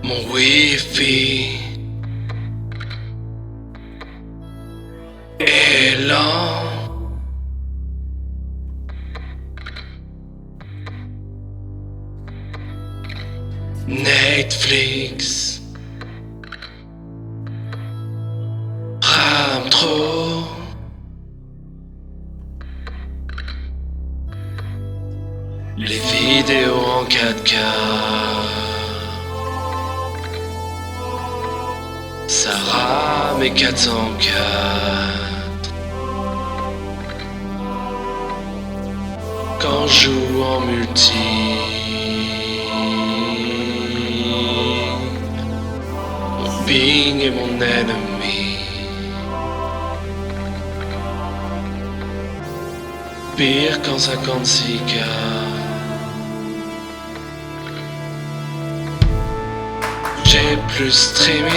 Mon Wi-Fi est lent. Netflix rame trop. Les vidéos en 4K, ça rame et 404. Quand je joue en multi, mon ping est mon ennemi. Pire qu'en 56K. J'ai plus streaming.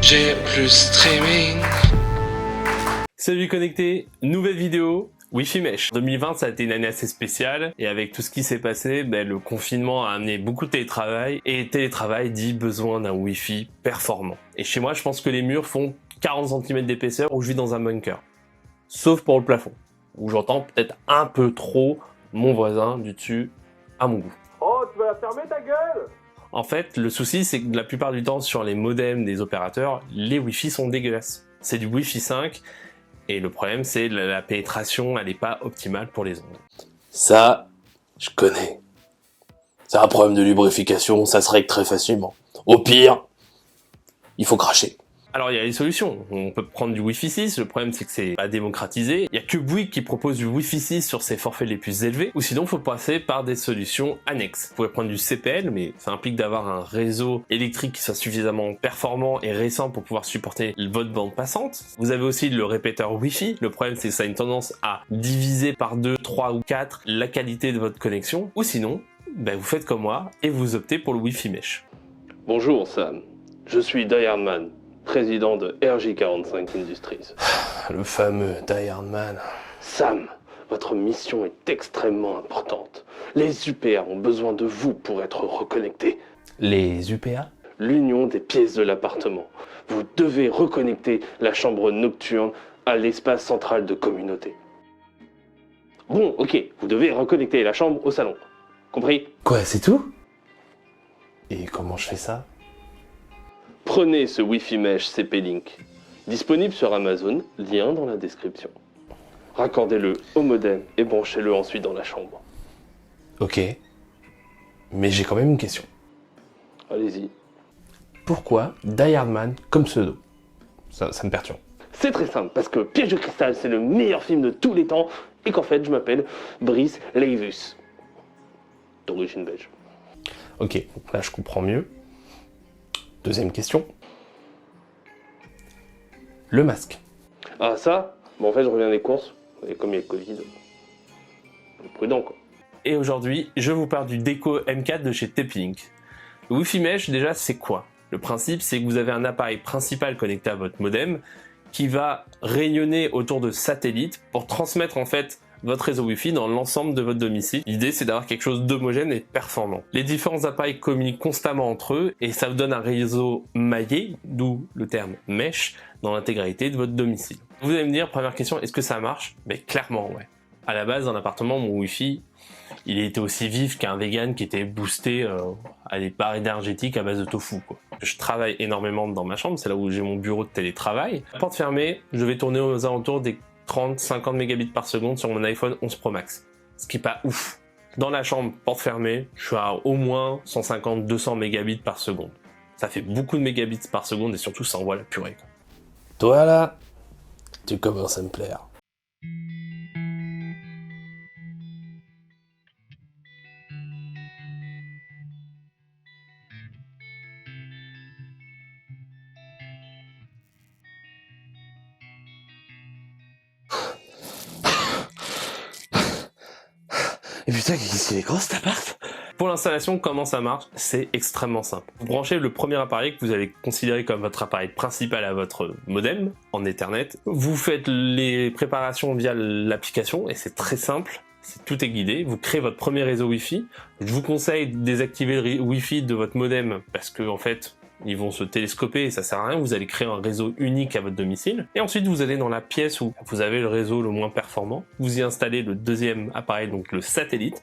J'ai plus streaming. Salut connecté, nouvelle vidéo, Wi-Fi Mesh. 2020 ça a été une année assez spéciale et avec tout ce qui s'est passé, le confinement a amené beaucoup de télétravail et télétravail dit besoin d'un Wi-Fi performant. Et chez moi je pense que les murs font 40 cm d'épaisseur où je vis dans un bunker. Sauf pour le plafond, où j'entends peut-être un peu trop mon voisin du dessus à mon goût. Oh, tu vas la fermer ta gueule! En fait, le souci c'est que la plupart du temps sur les modems des opérateurs, les Wi-Fi sont dégueulasses. C'est du Wi-Fi 5 et le problème c'est la pénétration, elle n'est pas optimale pour les ondes. Ça, je connais. C'est un problème de lubrification, ça se règle très facilement. Au pire, il faut cracher. Alors il y a des solutions, on peut prendre du Wi-Fi 6, le problème c'est que c'est pas démocratisé, il y a que Bouygues qui propose du Wi-Fi 6 sur ses forfaits les plus élevés, ou sinon faut passer par des solutions annexes. Vous pouvez prendre du CPL, mais ça implique d'avoir un réseau électrique qui soit suffisamment performant et récent pour pouvoir supporter votre bande passante. Vous avez aussi le répéteur Wi-Fi, le problème c'est que ça a une tendance à diviser par 2, 3 ou 4 la qualité de votre connexion, ou sinon, vous faites comme moi et vous optez pour le Wi-Fi Mesh. Bonjour Sam, je suis Die Hardman, président de RJ45 Industries. Le fameux Die Hard Man. Sam, votre mission est extrêmement importante. Les UPA ont besoin de vous pour être reconnectés. Les UPA? L'union des pièces de l'appartement. Vous devez reconnecter la chambre nocturne à l'espace central de communauté. Bon, ok, vous devez reconnecter la chambre au salon. Compris? Quoi, c'est tout? Et comment je fais ça? Prenez ce Wi-Fi Mesh CP-Link, disponible sur Amazon, lien dans la description. Raccordez-le au modem et branchez-le ensuite dans la chambre. Ok. Mais j'ai quand même une question. Allez-y. Pourquoi Die Hard Man comme pseudo? Ça me perturbe. C'est très simple, parce que Piège de cristal, c'est le meilleur film de tous les temps, et qu'en fait, je m'appelle Brice Leivus. D'origine belge. Ok, là je comprends mieux. Deuxième question. Le masque. Ah ça? Bon en fait, je reviens des courses, et comme il y a le Covid, prudent quoi. Et aujourd'hui, je vous parle du Deco M4 de chez TP-Link. Le Wi-Fi Mesh, déjà, c'est quoi? Le principe, c'est que vous avez un appareil principal connecté à votre modem qui va rayonner autour de satellites pour transmettre en fait votre réseau Wi-Fi dans l'ensemble de votre domicile. L'idée, c'est d'avoir quelque chose d'homogène et performant. Les différents appareils communiquent constamment entre eux et ça vous donne un réseau maillé, d'où le terme mesh, dans l'intégralité de votre domicile. Vous allez me dire, première question, est-ce que ça marche? Clairement, ouais. À la base, dans l'appartement, mon Wi-Fi, il était aussi vif qu'un vegan qui était boosté à des barres énergétiques à base de tofu, quoi. Je travaille énormément dans ma chambre, c'est là où j'ai mon bureau de télétravail. La porte fermée, je vais tourner aux alentours des 30-50 mégabits par seconde sur mon iPhone 11 Pro Max. Ce qui est pas ouf. Dans la chambre, porte fermée, je suis à au moins 150-200 mégabits par seconde. Ça fait beaucoup de mégabits par seconde et surtout ça envoie la purée, quoi. Toi là, tu commences à me plaire. Et putain, qu'est-ce qu'il est gros cet appart? Pour l'installation, comment ça marche? C'est extrêmement simple. Vous branchez le premier appareil que vous allez considérer comme votre appareil principal à votre modem en Ethernet. Vous faites les préparations via l'application et c'est très simple. Tout est guidé. Vous créez votre premier réseau Wi-Fi. Je vous conseille de désactiver le Wi-Fi de votre modem parce que en fait, ils vont se télescoper et ça sert à rien. Vous allez créer un réseau unique à votre domicile. Et ensuite, vous allez dans la pièce où vous avez le réseau le moins performant. Vous y installez le deuxième appareil, donc le satellite.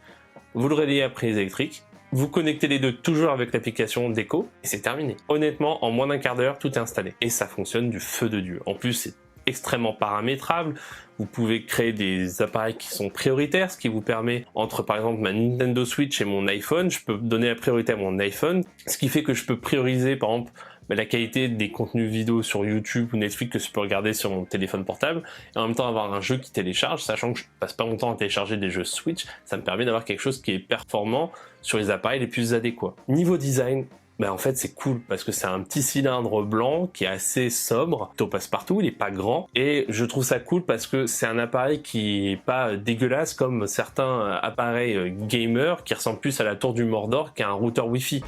Vous le reliez à la prise électrique. Vous connectez les deux toujours avec l'application Deco et c'est terminé. Honnêtement, en moins d'un quart d'heure, tout est installé. Et ça fonctionne du feu de Dieu. En plus, c'est extrêmement paramétrable. Vous pouvez créer des appareils qui sont prioritaires, ce qui vous permet, entre par exemple ma Nintendo Switch et mon iPhone, je peux donner la priorité à mon iPhone, ce qui fait que je peux prioriser par exemple la qualité des contenus vidéo sur YouTube ou Netflix que je peux regarder sur mon téléphone portable, et en même temps avoir un jeu qui télécharge, sachant que je passe pas mon temps à télécharger des jeux Switch, ça me permet d'avoir quelque chose qui est performant sur les appareils les plus adéquats. Niveau design, en fait c'est cool parce que c'est un petit cylindre blanc qui est assez sobre, au passe-partout, il est pas grand et je trouve ça cool parce que c'est un appareil qui est pas dégueulasse comme certains appareils gamer qui ressemblent plus à la tour du Mordor qu'à un routeur Wi-Fi.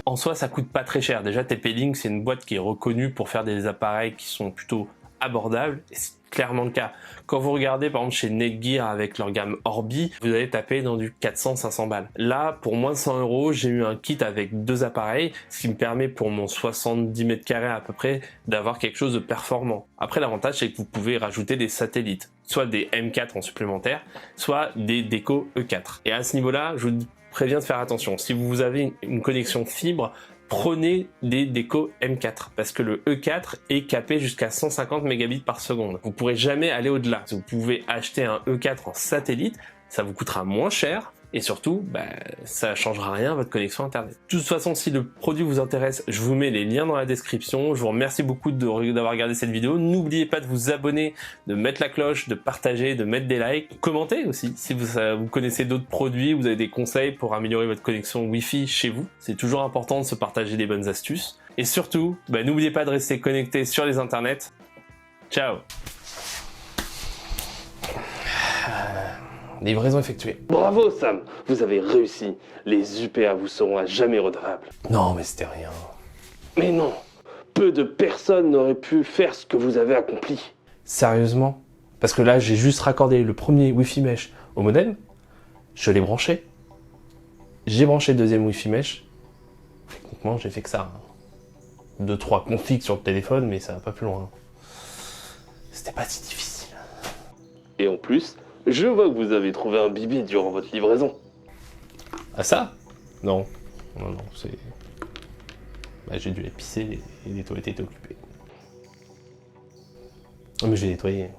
En soi, ça coûte pas très cher. Déjà, TP-Link, c'est une boîte qui est reconnue pour faire des appareils qui sont plutôt abordables. Et c'est clairement le cas. Quand vous regardez, par exemple, chez Netgear avec leur gamme Orbi, vous allez taper dans du 400-500 balles. Là, pour moins de 100 €, j'ai eu un kit avec 2 appareils, ce qui me permet pour mon 70 mètres carrés à peu près d'avoir quelque chose de performant. Après, l'avantage, c'est que vous pouvez rajouter des satellites, soit des M4 en supplémentaire, soit des Deco E4. Et à ce niveau-là, je vous préviens de faire attention. Si vous avez une connexion fibre, prenez des Deco M4 parce que le E4 est capé jusqu'à 150 mégabits par seconde. Vous pourrez jamais aller au-delà. Vous pouvez acheter un E4 en satellite, ça vous coûtera moins cher et surtout, ça changera rien à votre connexion internet. De toute façon, si le produit vous intéresse, je vous mets les liens dans la description. Je vous remercie beaucoup d'avoir regardé cette vidéo. N'oubliez pas de vous abonner, de mettre la cloche, de partager, de mettre des likes, commentez aussi si vous connaissez d'autres produits, vous avez des conseils pour améliorer votre connexion Wi-Fi chez vous. C'est toujours important de se partager des bonnes astuces. Et surtout, n'oubliez pas de rester connecté sur les internets. Ciao. Livraison effectuée. Bravo Sam, vous avez réussi. Les UPA vous seront à jamais redevables. Non, mais c'était rien. Mais non, peu de personnes n'auraient pu faire ce que vous avez accompli. Sérieusement? Parce que là, j'ai juste raccordé le premier Wi-Fi mesh au modem, je l'ai branché. J'ai branché le deuxième Wi-Fi mesh. Techniquement, j'ai fait que ça. 2-3 configs sur le téléphone, mais ça va pas plus loin. C'était pas si difficile. Et en plus, je vois que vous avez trouvé un bibi durant votre livraison. Ah ça? Non. Non, c'est... j'ai dû les pisser et les toilettes étaient occupées. Mais j'ai nettoyé.